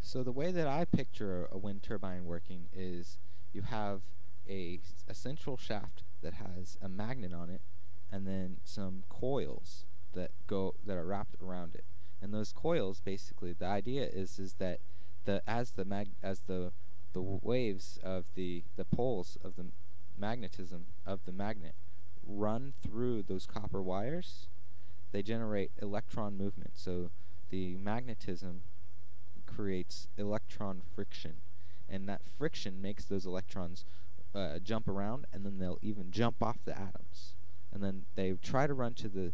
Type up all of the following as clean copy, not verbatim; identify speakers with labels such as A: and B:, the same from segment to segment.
A: So the way that I picture a wind turbine working is you have a central shaft that has a magnet on it, and then some coils that are wrapped around it. And those coils, basically, the idea is that the waves of the poles of the magnetism of the magnet run through those copper wires, they generate electron movement. So the magnetism creates electron friction, and that friction makes those electrons jump around, and then they'll even jump off the atoms. And then they try to run to the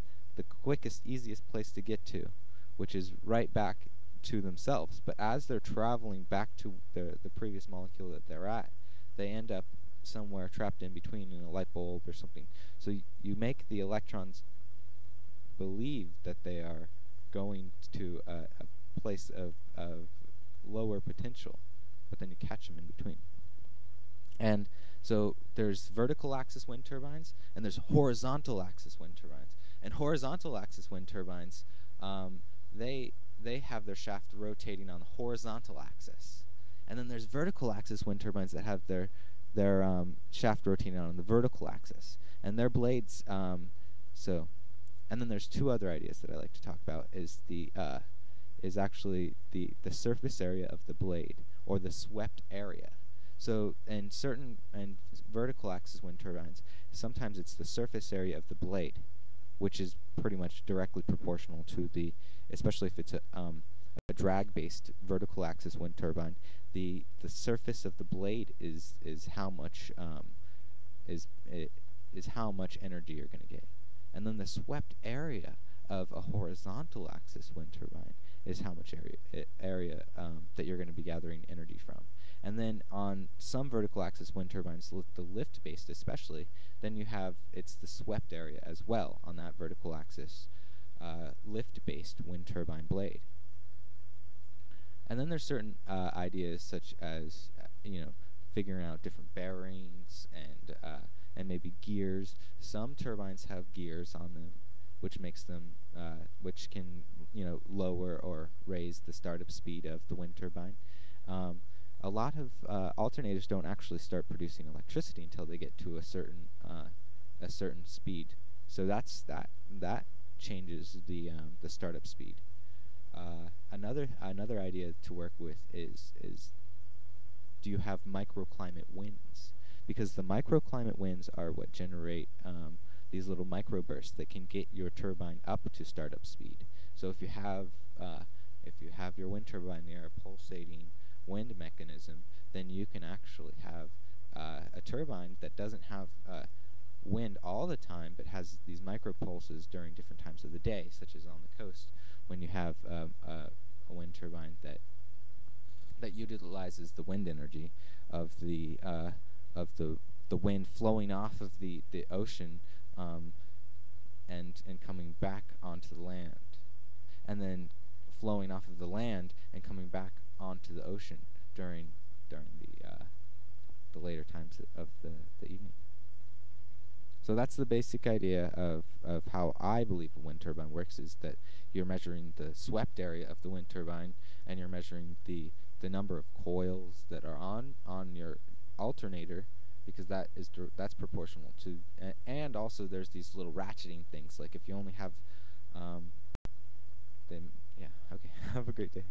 A: quickest, easiest place to get to, which is right back to themselves. But as they're traveling back to the previous molecule that they're at, they end up somewhere trapped in between in a light bulb or something. So you make the electrons believe that they are going to a place of lower potential, but then you catch them in between. And so there's vertical axis wind turbines, and there's horizontal axis wind turbines. And horizontal axis wind turbines, they have their shaft rotating on the horizontal axis. And then there's vertical axis wind turbines that have their shaft rotating on the vertical axis. And their blades, and then there's two other ideas that I like to talk about is actually the surface area of the blade, or the swept area. So in certain and vertical axis wind turbines, sometimes it's the surface area of the blade, which is pretty much directly proportional to especially if it's a drag-based vertical axis wind turbine, the surface of the blade is how much is how much energy you're going to get. And then the swept area of a horizontal axis wind turbine is how much area that you're going to be gathering energy from. And then on some vertical axis wind turbines, the lift-based especially, then it's the swept area as well on that vertical axis lift-based wind turbine blade. And then there's certain ideas such as figuring out different bearings and maybe gears. Some turbines have gears on them, which makes them which can lower or raise the startup speed of the wind turbine. A lot of alternators don't actually start producing electricity until they get to a certain speed. So that changes the startup speed. Another idea to work with is do you have microclimate winds? Because the microclimate winds are what generate these little microbursts that can get your turbine up to startup speed. So if you have your wind turbine near a pulsating wind mechanism, then you can actually have a turbine that doesn't have wind all the time, but has these micropulses during different times of the day, such as on the coast when you have a wind turbine that utilizes the wind energy of the wind flowing off of the ocean and coming back onto the land, and then flowing off of the land and coming back onto the ocean during the later times of the evening. So that's the basic idea of how I believe a wind turbine works, is that you're measuring the swept area of the wind turbine, and you're measuring the number of coils that are on your alternator, because that's proportional to, and also there's these little ratcheting things, like if you only have then yeah, okay. Have a great day.